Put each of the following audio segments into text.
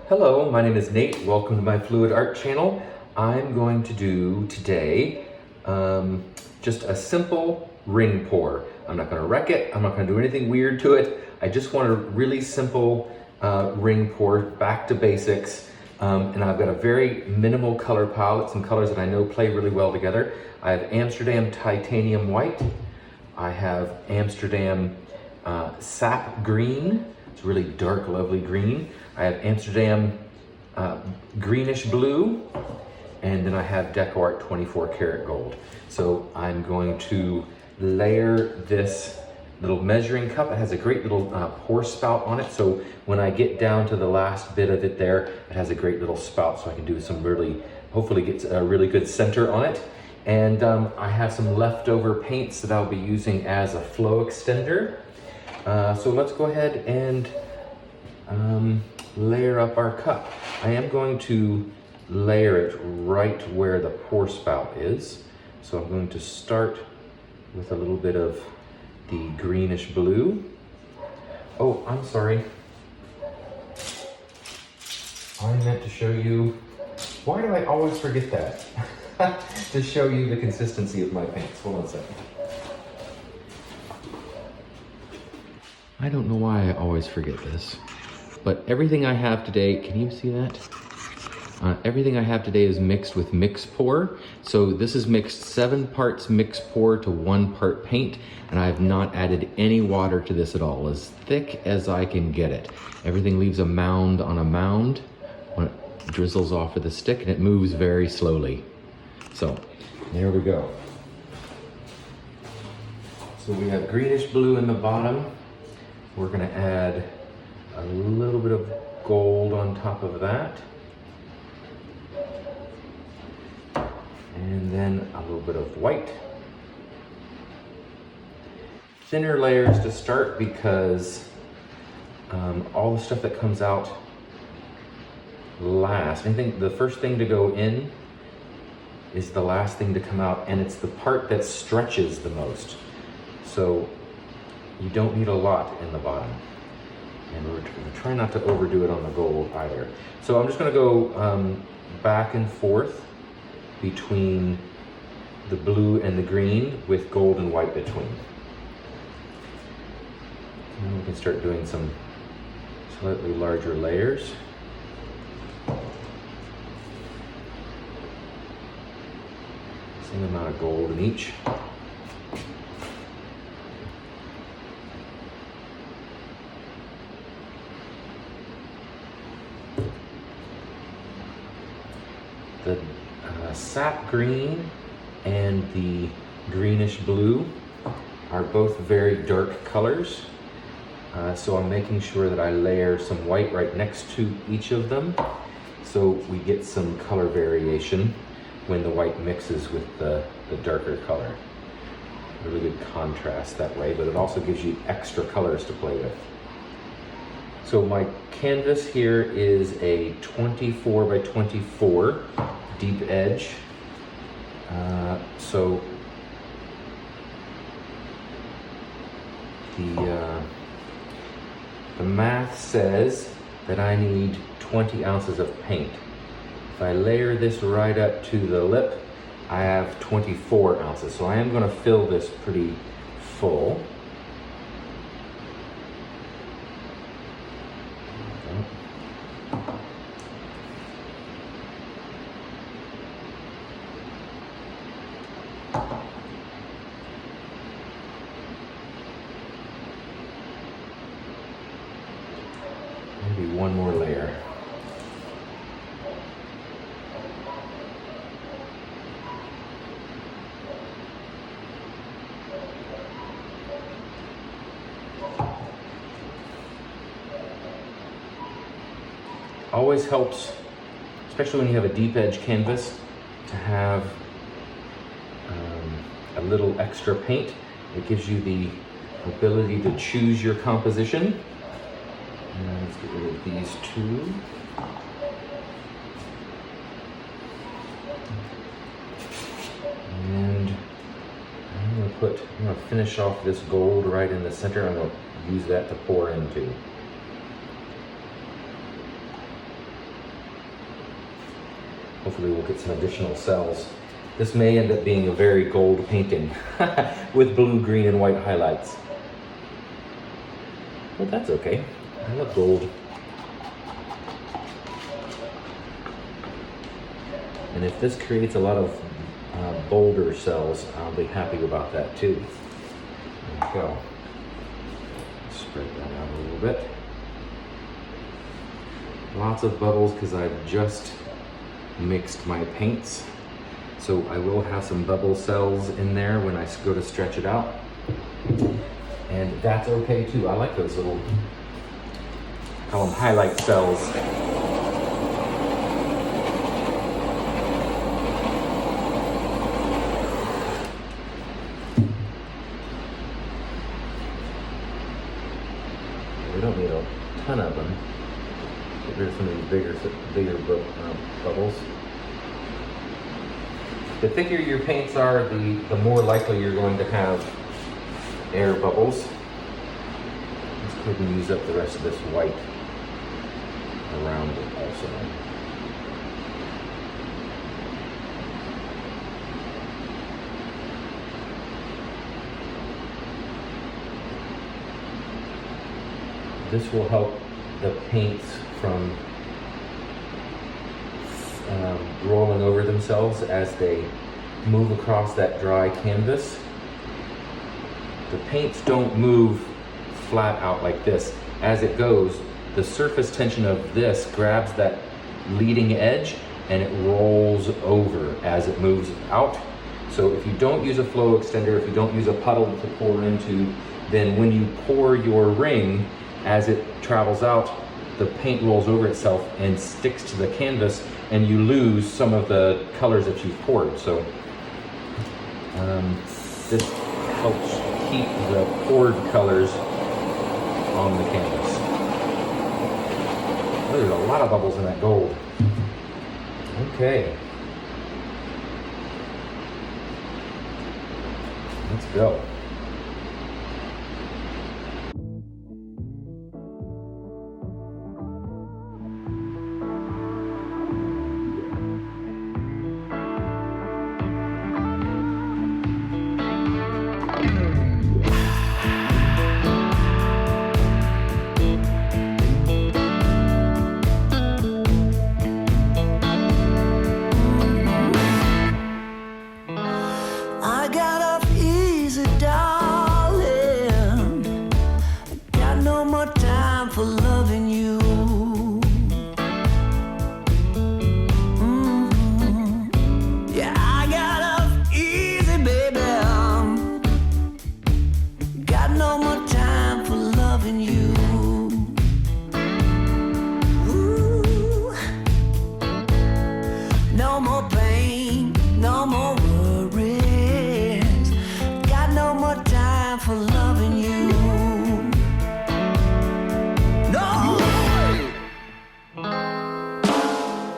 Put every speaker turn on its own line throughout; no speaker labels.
Hello, my name is Nate. Welcome to my Fluid Art channel. I'm going to do today just a simple ring pour. I'm not going to wreck it. I'm not going to do anything weird to it. I just want a really simple ring pour, back to basics. And I've got a very minimal color palette, some colors that I know play really well together. I have Amsterdam Titanium White. I have Amsterdam Sap Green. It's a really dark, lovely green. I have Amsterdam Greenish Blue, and then I have Deco Art 24 Karat Gold. So I'm going to layer this little measuring cup. It has a great little pour spout on it, so when I get down to the last bit of it there, it has a great little spout, so I can do some really, hopefully get a really good center on it. And I have some leftover paints that I'll be using as a flow extender. So let's go ahead and layer up our cup. I am going to layer it right where the pour spout is. So I'm going to start with a little bit of the greenish blue. Oh, I'm sorry. I meant to show you, why do I always forget that? To show you the consistency of my paints. Hold on a second. I don't know why I always forget this, but everything I have today, can you see that? Everything I have today is mixed with mix pour. So this is mixed 7 parts mix pour to 1 part paint, and I have not added any water to this at all. As thick as I can get it. Everything leaves a mound on a mound when it drizzles off with a stick, and it moves very slowly. So there we go. So we have greenish blue in the bottom. We're gonna add a little bit of gold on top of that. And then a little bit of white. Thinner layers to start because all the stuff that comes out last, I think the first thing to go in is the last thing to come out, and it's the part that stretches the most. So you don't need a lot in the bottom. And we're trying not to overdo it on the gold either. So I'm just gonna go back and forth between the blue and the green with gold and white between. And we can start doing some slightly larger layers. Same amount of gold in each. The sap green and the greenish blue are both very dark colors. So I'm making sure that I layer some white right next to each of them, so we get some color variation when the white mixes with the darker color. Really good contrast that way, but it also gives you extra colors to play with. So my canvas here is a 24 by 24 deep edge. So the math says that I need 20 ounces of paint. If I layer this right up to the lip, I have 24 ounces. So I am going to fill this pretty full. Maybe one more layer. Always helps, especially when you have a deep edge canvas, to have a little extra paint. It gives you the ability to choose your composition. Let's get rid of these two. And I'm gonna finish off this gold right in the center. I'm gonna use that to pour into. Hopefully we'll get some additional cells. This may end up being a very gold painting with blue, green, and white highlights. But that's okay. I love gold. And if this creates a lot of bolder cells, I'll be happy about that too. There we go. Spread that out a little bit. Lots of bubbles because I've just mixed my paints. So I will have some bubble cells in there when I go to stretch it out. And that's okay too. I like those little, call them highlight cells. We don't need a ton of them. Get rid of some of these bigger bubbles. The thicker your paints are, the more likely you're going to have air bubbles. Let's go ahead and use up the rest of this white around it also. This will help the paints from rolling over themselves as they move across that dry canvas. The paints don't move flat out like this. As it goes, the surface tension of this grabs that leading edge and it rolls over as it moves out. So if you don't use a flow extender, if you don't use a puddle to pour into, then when you pour your ring, as it travels out, the paint rolls over itself and sticks to the canvas, and you lose some of the colors that you've poured. So this helps keep the poured colors on the canvas. Oh, there's a lot of bubbles in that gold. Okay. Let's go.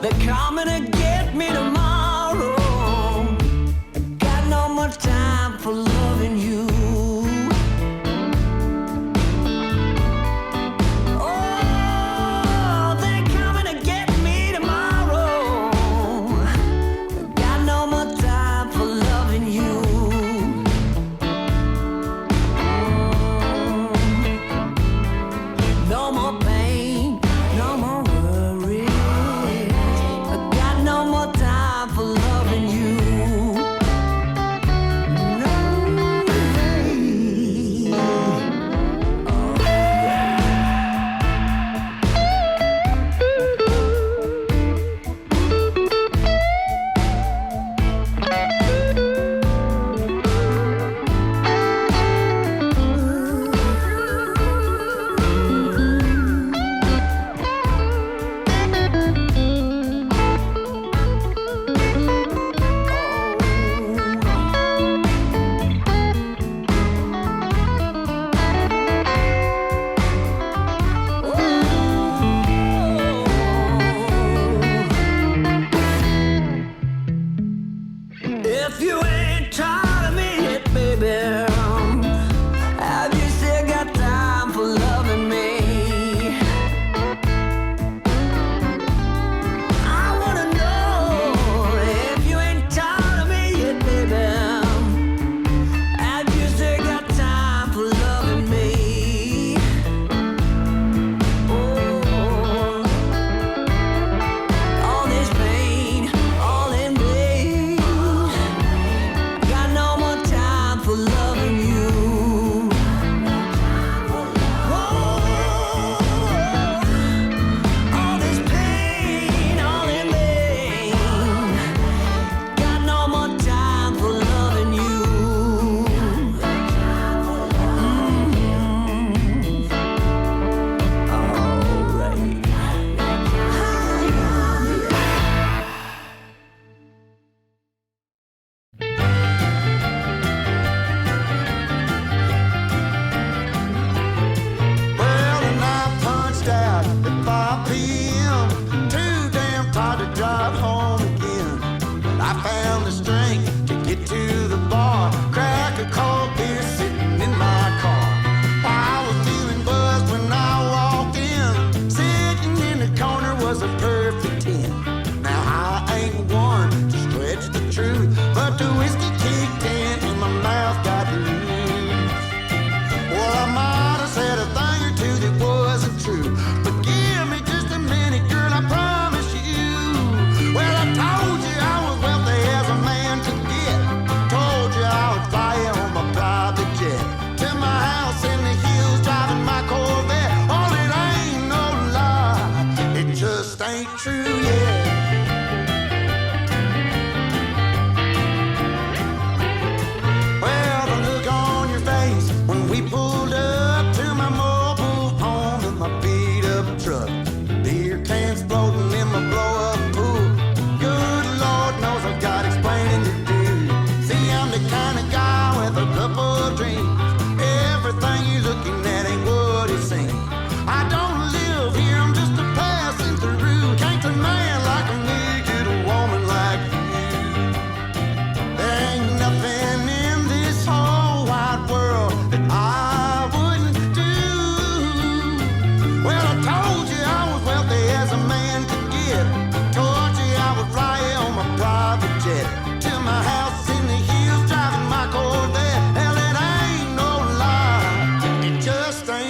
They're coming to get me tomorrow. Got no more time for loving you. Oh, they're coming to get me tomorrow. Got no more time for loving you.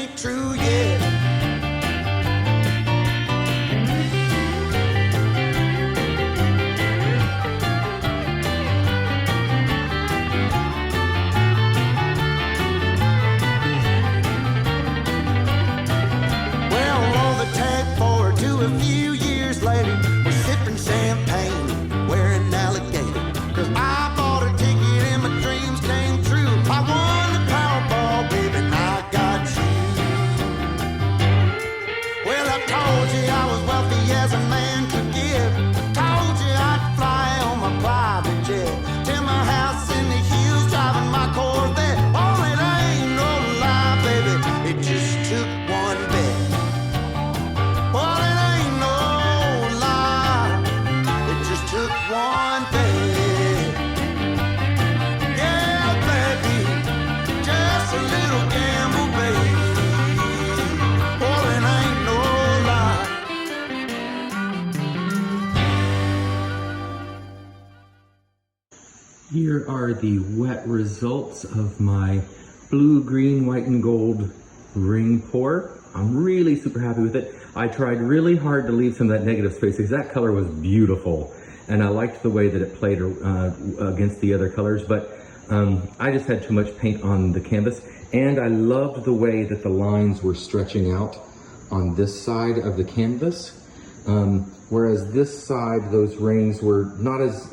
ain't true yet. Well, roll the tape forward to a few years later. We're sipping champagne, wearing alligator. 'Cause I bought a ticket and my dreams came true. I won the Powerball, baby, and I got you. Well, I told you I was wealthy as a man could give. Told you I'd fly on my private jet to my house in the hills, driving my Corvette. Oh, it ain't no lie, baby, it just took one bet. Well, it ain't no lie, it just took one bet. Yeah, baby, just a little gamble, baby. Well, it ain't no lie.
Here are the wet results of my blue, green, white, and gold ring pour. I'm really super happy with it. I tried really hard to leave some of that negative space because that color was beautiful. And I liked the way that it played against the other colors, but I just had too much paint on the canvas. And I loved the way that the lines were stretching out on this side of the canvas. Whereas this side, those rings were not as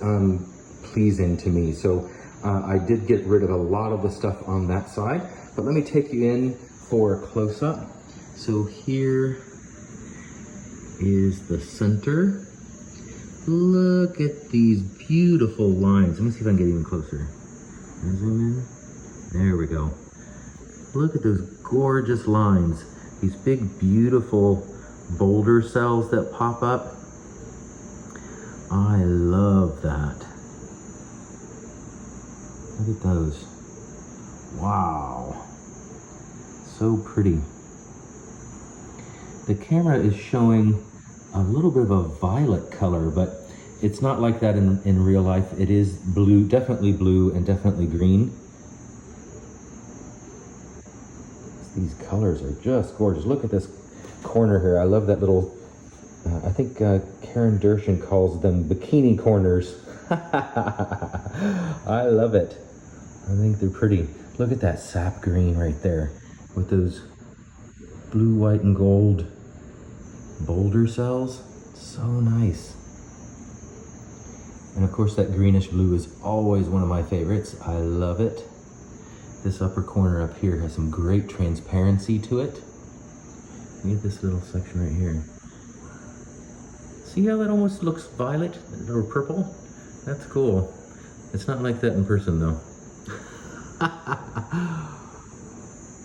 pleasing to me. So I did get rid of a lot of the stuff on that side, but let me take you in for a close-up. So here is the center. Look at these beautiful lines. Let me see if I can get even closer. Zoom in. There we go. Look at those gorgeous lines. These big, beautiful boulder cells that pop up. I love that. Look at those. Wow. So pretty. The camera is showing a little bit of a violet color, but it's not like that in real life. It is blue, definitely blue, and definitely green. These colors are just gorgeous. Look at this corner here. I love that little, I think Karen Dershin calls them bikini corners. I love it. I think they're pretty. Look at that sap green right there with those blue, white, and gold boulder cells. So nice. And of course that greenish blue is always one of my favorites. I love it. This upper corner up here has some great transparency to it. Look at this little section right here. See how that almost looks violet or purple? That's cool. It's not like that in person though.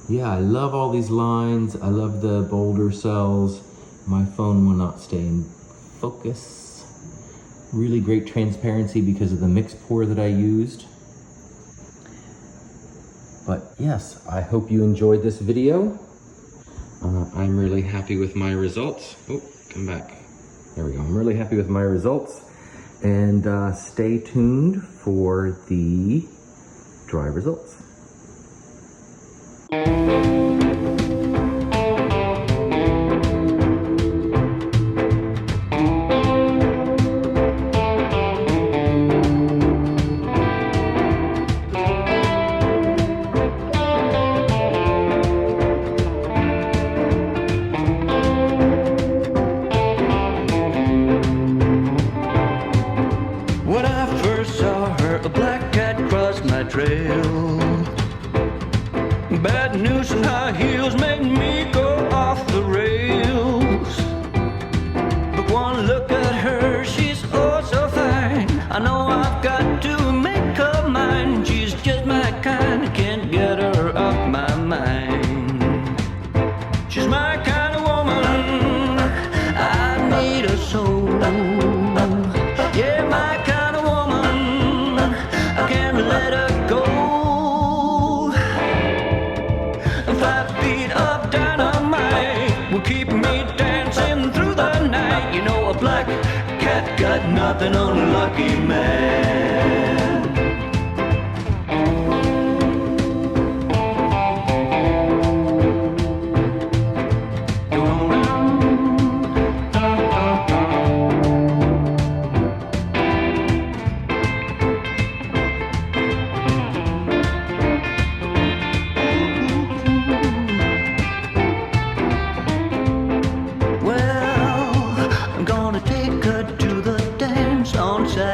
Yeah, I love all these lines. I love the boulder cells. My phone will not stay in focus. Really great transparency because of the mix pour that I used. But yes, I hope you enjoyed this video. I'm really happy with my results. Oh, come back. There we go. I'm really happy with my results. And stay tuned for the dry results.
When I first saw her, a black cat crossed my trail. Bad news and high heels made me go off the rails. But one look at her, she's oh so fine. I know I've got to make her mine. She's just my kind, I can't get her off my mind. She's my kind of woman, I need a soul. Yeah, my kind of woman, I can't let her go. 5 feet of dynamite will keep me dancing through the night. You know, a black cat got nothing on a lucky man.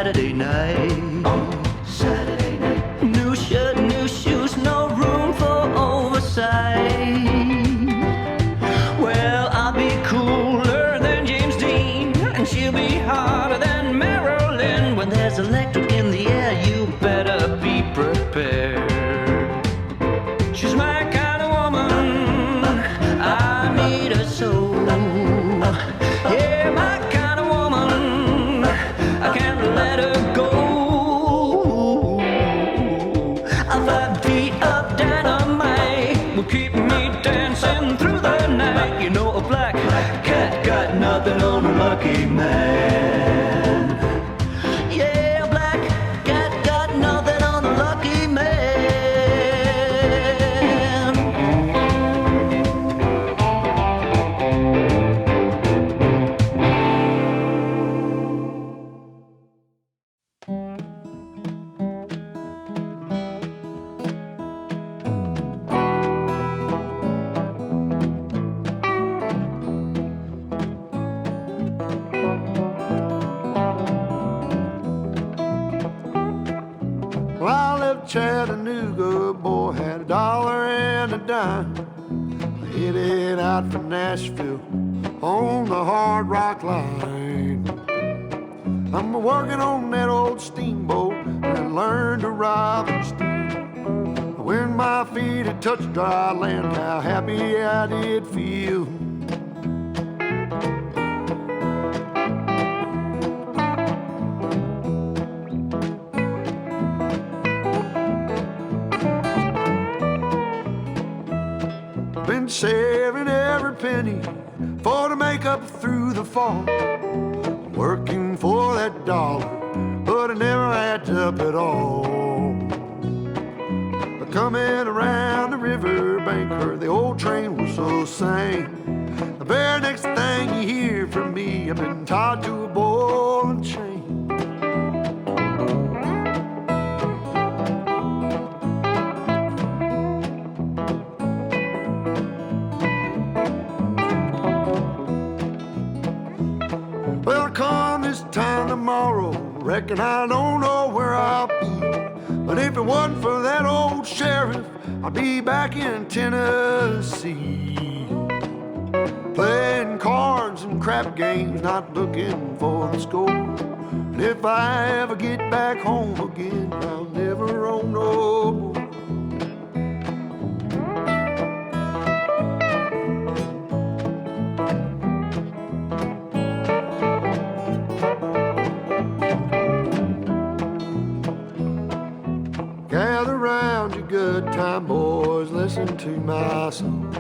Saturday night. Saturday night. New shirt, new shoes, no room for oversight. Well, I'll be cooler than James Dean, and she'll be hotter than Marilyn. When there's electric in the air, you better be prepared. She's my kind of woman, I need her so. Yeah, my kind of woman, I can't let her go. A 5 feet of dynamite will keep me dancing through the night. You know, a black cat got nothing on a lucky man. Yeah, a black cat got nothing on a lucky man.
Well, I left Chattanooga, boy, had $1 and a dime. Headed out for Nashville on the Hard Rock Line. I'm working on that old steamboat and learned to ride and steam. When my feet had touched dry land, how happy I did feel. Been saving every penny for to make up through the fall. Working for that dollar, but it never adds up at all. But coming around the river bank where the old train whistle sang, the very next thing you hear from me, I've been tied to a ball and chain. Well, come this time tomorrow, reckon I don't know where I'll be. But if it wasn't for that old sheriff, I'd be back in Tennessee. Playing cards and crap games, not looking for the score. And if I ever get back home again, I'll never roam no more. Gather round, you good time boys, listen to my song.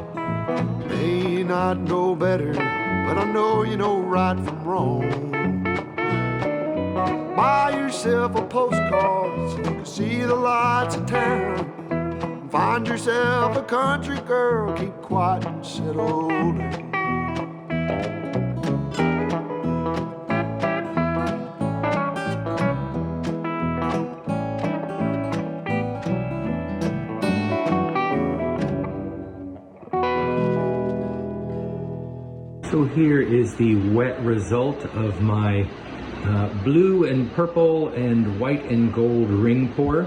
May not know better, but I know you know right from wrong. Buy yourself a postcard so you can see the lights of town. Find yourself a country girl, keep quiet and settle down.
So here is the wet result of my blue and purple and white and gold ring pour.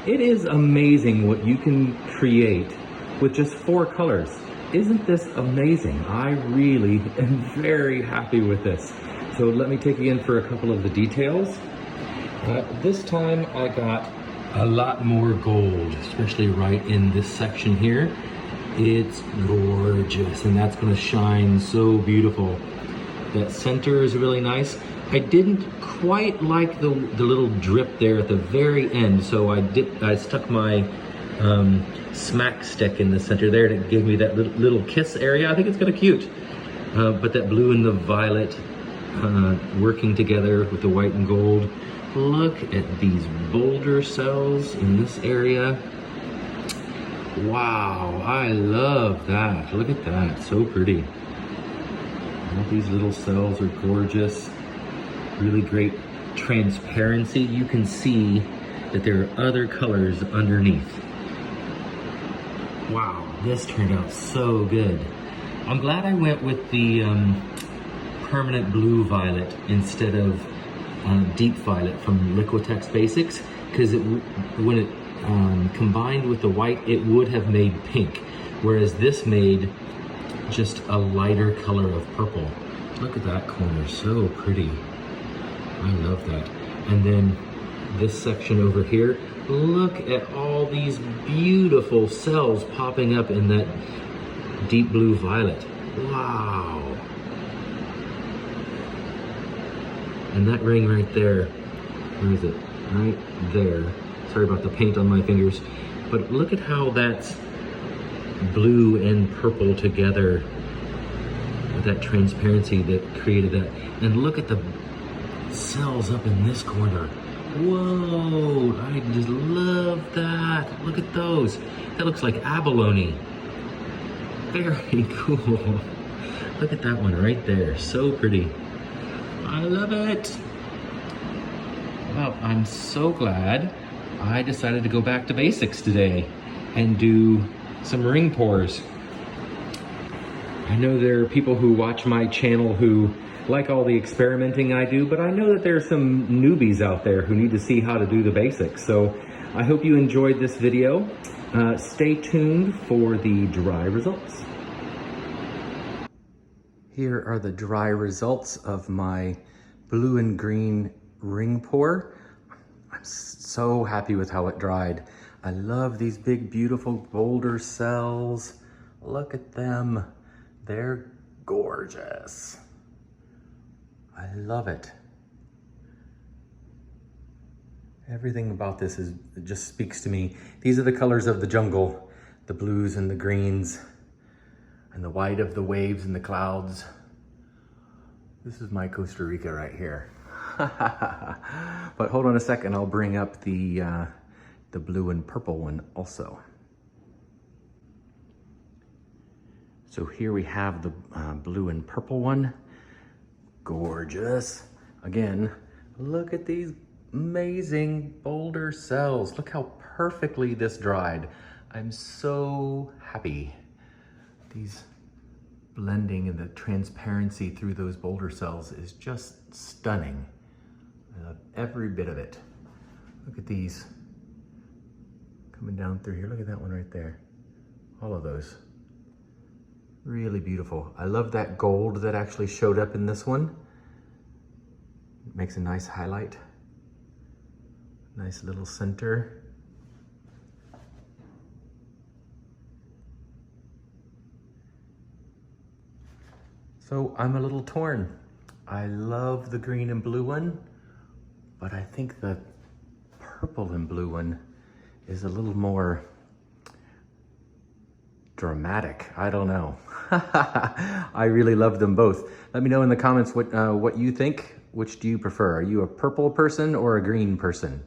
It is amazing what you can create with just 4 colors. Isn't this amazing? I really am very happy with this. So let me take you in for a couple of the details. This time I got a lot more gold, especially right in this section here. It's gorgeous, and that's gonna shine so beautiful. That center is really nice. I didn't quite like the little drip there at the very end, so I stuck my smack stick in the center there to give me that little kiss area. I think it's kind of cute. But that blue and the violet working together with the white and gold. Look at these boulder cells in this area. Wow, I love that. Look at that, so pretty. All these little cells are gorgeous. Really great transparency. You can see that there are other colors underneath. Wow, this turned out so good. I'm glad I went with the permanent blue violet instead of deep violet from Liquitex Basics, because when it combined with the white, it would have made pink, whereas this made just a lighter color of purple. Look at that corner, so pretty. I love that. And then this section over here, look at all these beautiful cells popping up in that deep blue violet. Wow. And that ring right there, where is it? Right there. Sorry about the paint on my fingers. But look at how that's blue and purple together with that transparency that created that. And look at the cells up in this corner. Whoa, I just love that. Look at those. That looks like abalone. Very cool. Look at that one right there. So pretty. I love it. Well, I'm so glad I decided to go back to basics today and do some ring pours. I know there are people who watch my channel who like all the experimenting I do, but I know that there are some newbies out there who need to see how to do the basics. So I hope you enjoyed this video. Stay tuned for the dry results. Here are the dry results of my blue and green ring pour. I'm so happy with how it dried. I love these big, beautiful boulder cells. Look at them. They're gorgeous. I love it. Everything about this it just speaks to me. These are the colors of the jungle, the blues and the greens, and the white of the waves and the clouds. This is my Costa Rica right here. But hold on a second, I'll bring up the blue and purple one also. So here we have the blue and purple one. Gorgeous. Again, look at these amazing boulder cells. Look how perfectly this dried. I'm so happy. These blending and the transparency through those boulder cells is just stunning. I love every bit of it. Look at these coming down through here. Look at that one right there. All of those. Really beautiful. I love that gold that actually showed up in this one. It makes a nice highlight. Nice little center. So I'm a little torn. I love the green and blue one, but I think the purple and blue one is a little more dramatic. I don't know. I really love them both. Let me know in the comments what you think. Which do you prefer? Are you a purple person or a green person?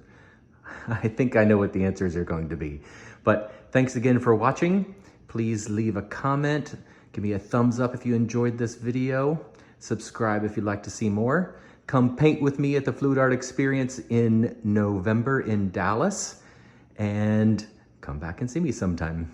I think I know what the answers are going to be. But thanks again for watching. Please leave a comment. Give me a thumbs up if you enjoyed this video. Subscribe if you'd like to see more. Come paint with me at the Fluid Art Experience in November in Dallas. And come back and see me sometime.